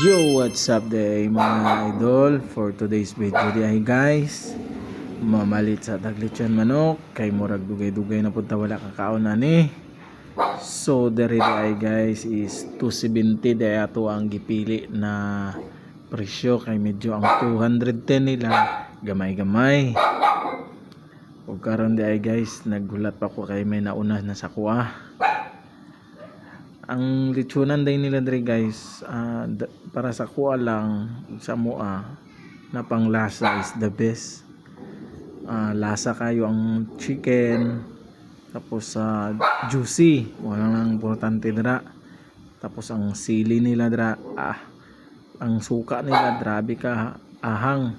Yo, what's up day mga idol? For today's video ay guys, mamalit sa taglitsyan manok kay murag dugay-dugay na punta wala kakaon ani. So dere ay guys is 270 day ato ang gipili na presyo kay medyo ang 210 nila gamay-gamay. Ug karon di ay guys naggulat pa ko kay may nauna na sa kuha. Ang litsunan day nila dre guys, para sa kuha lang sa mua na panglasa is the best. Lasa kayo ang chicken, tapos juicy, walang nang importante dra. Tapos ang sili nila dra, ang suka nila grabe ka ahang.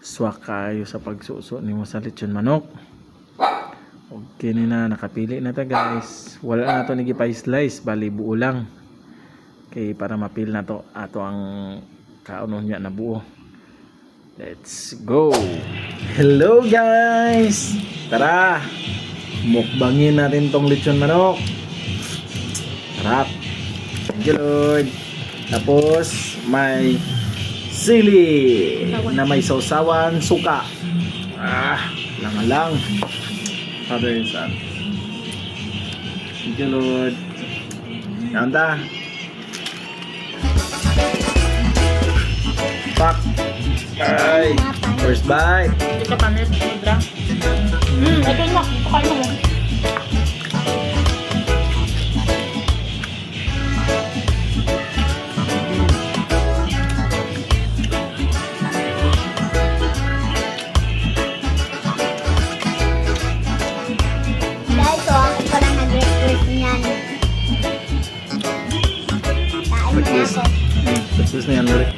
Swak kayo sa pagsuso nimo sa lechon manok. Okay na nakapili na ta guys. Wala na to nagipay-slice, bali buo lang. Okay, para mapil na to ato ang kaunon niya na buo. Let's go. Hello guys. Tara. Mukbangin natin tong lechon manok. Sarap. Thank you Lord. Tapos may sili na may sausawan suka. Lang. Father and Son. Thank you Lord. Kanta. Pak. Ay. First bite. Ito panis, sobra. Ito na. Pakain mo. Tapos na yan ulit.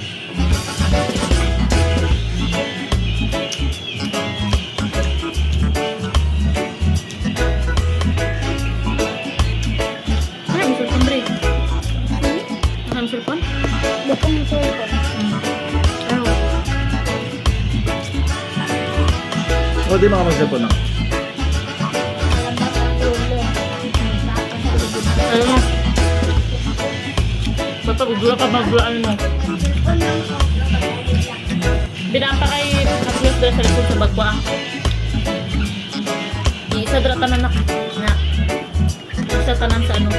Ano yung cellphone, Bre? Ano yung cellphone? Bukan yung cellphone. O di makamag-cellphone na. Ano mo? Ba't gula ka maggulaan mo? Binaan pa kay Atlas dala sa likod sa bagwa. Isa dala tanan na. Isa tanan sa ano.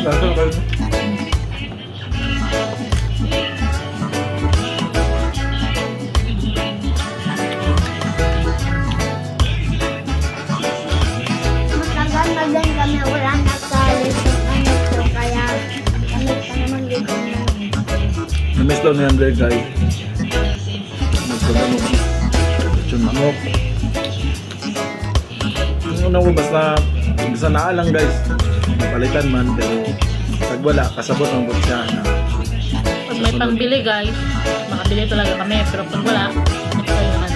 Lasa ba? Matagal na din kami wala nagkalit ng ano to, kaya kami pa naman dito na. Namiss daw ni Andre guys. Magkaganong lechon manok. Yung una ko basta naalang guys. Napalitan man pero pag wala kasabot ang bot siya na Pag may pangbili guys, makabili talaga kami. Pero pag wala, ito kayo naman.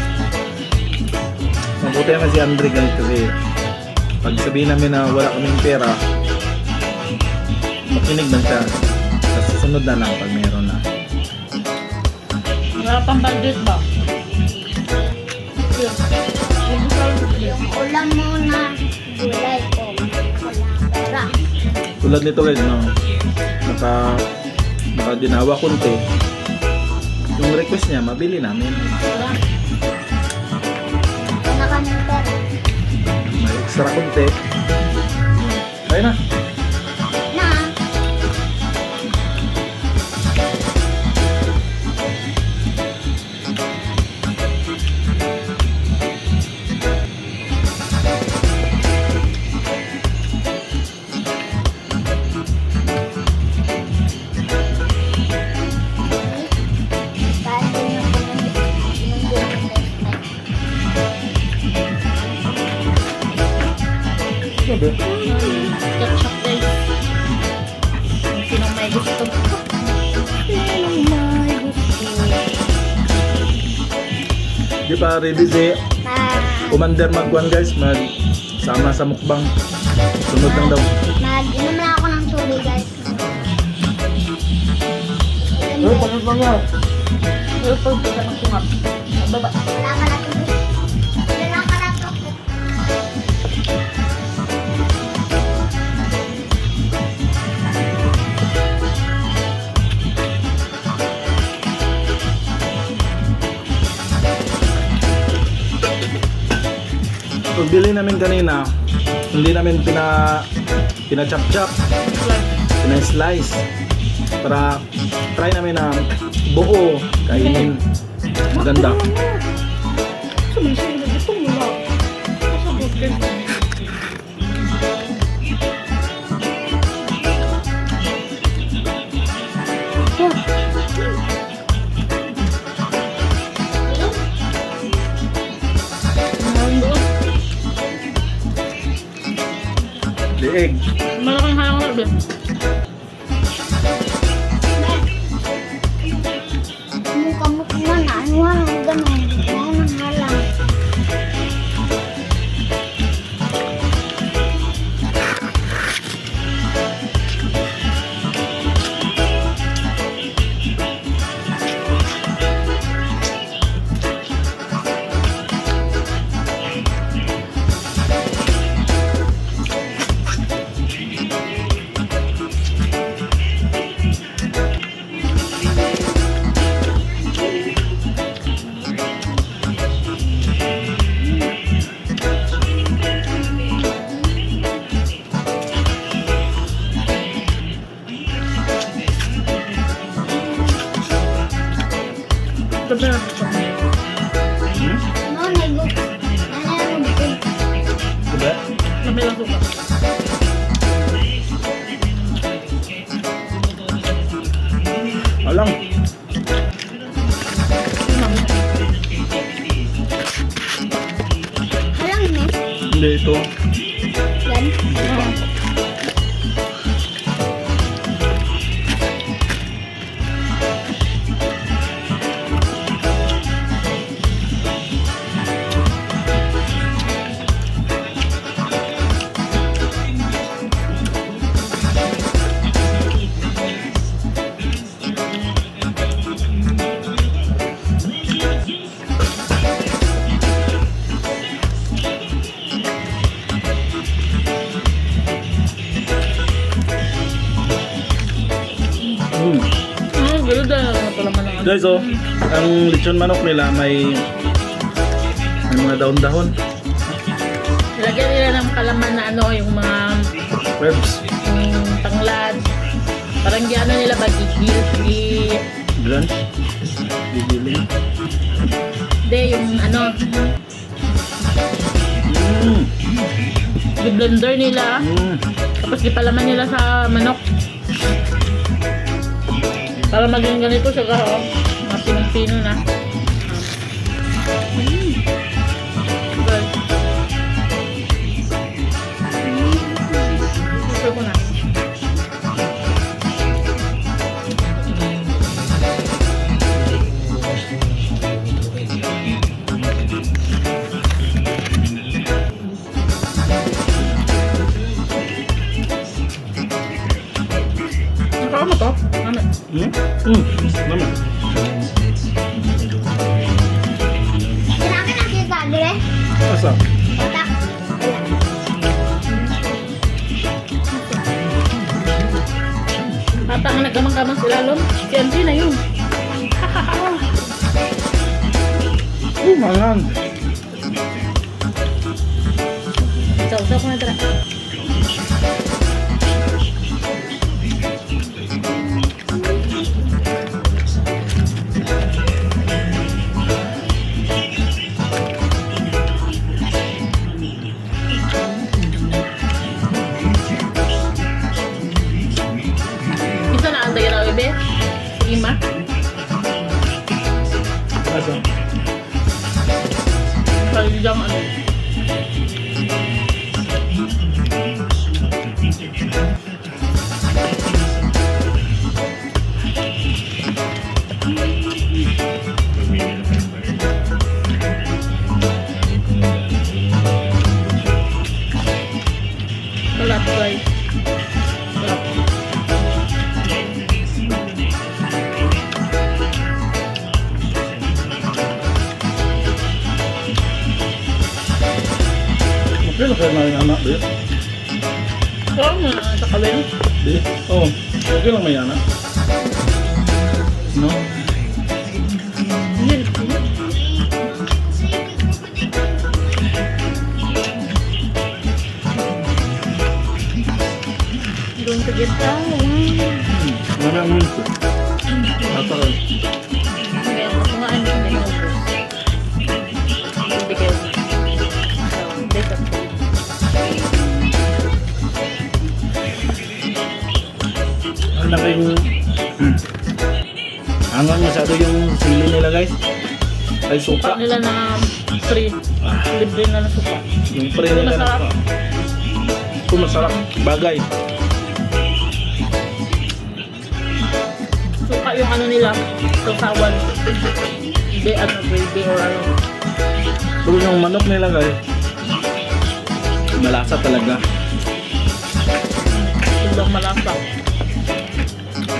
mabuti naman si Andre guys kasi pag sabihin namin na wala kaming pera makinig lang siya sa susunod na lang pag meron na. Wala pang budget ba? Ulam muna, gulay ko. Wala pera. Tulad nito guys no, naka dinawa konti yung request niya mabili namin Wala. Wala kami pera. may extra konti ayun na. Na, kahit din yung pinunod. pa ready si mag, Commander Magwan guys, mag sama sa mukbang. Sunod lang daw. mag-inom na ako ng tubig guys. Panod lang nga. Pero pag kita ng sungap. Baba. Wala ka na tubig. Wala ka na tubig. Pagbili namin kanina, hindi namin pina-chop-chop, pina-slice para try namin na buo, kainin. Maganda. Liig. Malaking hayang nga ba? Mukha-mukha man. Ano nga ang ganun? Ano nang halang? Sabi na ito. Ano, nagot. Ano yung bukid? Diba? Sabi lang suka. Alang. Halang na. Hindi ito. Yan. Pero dahil na pala man ang Guys, oh, ang lechon manok nila may mga dahon-dahon. Lagyan nila ng kalaman na ano, yung mga Herbs. tanglad. Parang ano nila ba, gigil, Brunch. Gigiling. hindi, yung ano, i-blender nila. Tapos ipalaman nila sa manok. Para maging ganito siya ka, oh. Mga pinong-pino na. Good. Gusto ko na. Nakakama to? Ano? Naman. Kailangan nakita, dire. Asa? Bata. Bata ang nagkamang-kamang sila, Lom. Si Auntie na yun. Mangan. Sausaw ko na tara. Isa na ang tayo na, bebe. Si Ima. Asa? Kalilang ano. Sarap. Okay lang kayo may anak, di? Sarap na sa kawin. Di? Oo. Okay lang may anak. No? Yun. Going to get down. Marami ang minto. Ata ka. Kaya ako nga ano hindi na ubos. Bigay. So, dito. Ano na kayong... Angang masyado yung sili nila guys. Ay Suka suka. nila na free. Libre na na suka. Yung pre nila na Masarap. Ito masarap. Bagay. Suka yung ano nila. Sausawan. Hindi ano gravy or ano. Pero yung manok nila guys. Malasa talaga. Sobrang malasa.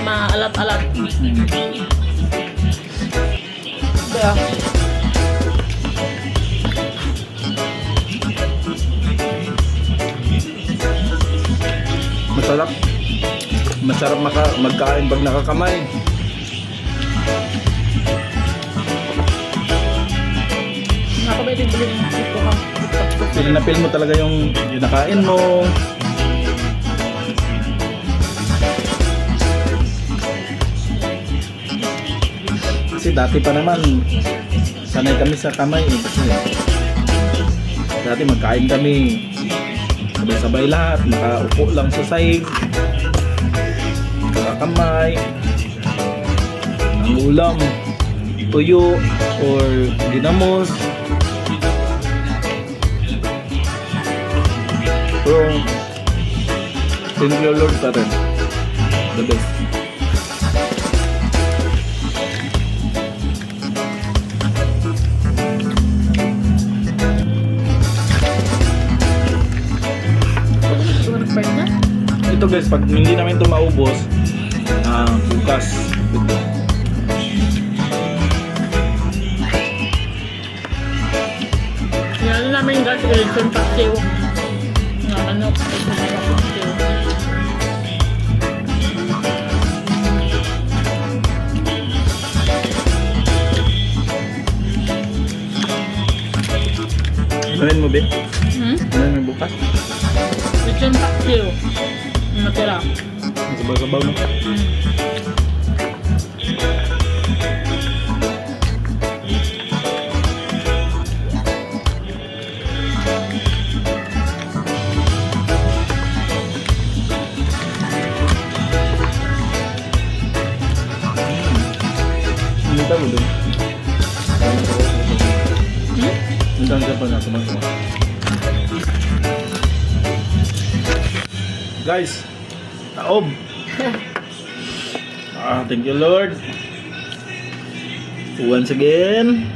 Maalat-alat. Kaya. Masarap. Masarap magkain pag nakakamay. Nakabay din bilhin dito ka. Pinapil mo talaga yung nakain mo. Kasi dati pa naman sanay kami sa kamay eh. Kasi dati magkain kami sabay-sabay lahat, nakaupo lang sa sahig, nakakamay, ang ulam, tuyo or ginamos. Pero thank you Lord pa rin, the best. Nag-start na? Ito guys, pag hindi namin ito maubos, bukas. Yan namin guys, election paksiw. Nga ano, election paksiw. Gawin mo, be? Gawin mo bukas? Election paksiw. Ang natira. Ang sabaw-sabaw mo. Hindi tayo doon. Hindi tayo pa na sumasama. Guys, taob. Thank you Lord. Once again,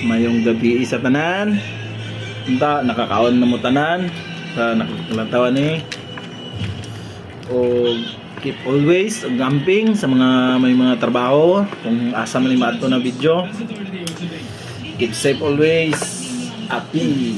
mayong gabi sa tanan. Unta nakakaon na mo tanan sa nakalantawan ni. O keep always gamping sa mga may mga trabaho kung asa man ni maato na video. Keep safe always. Happy.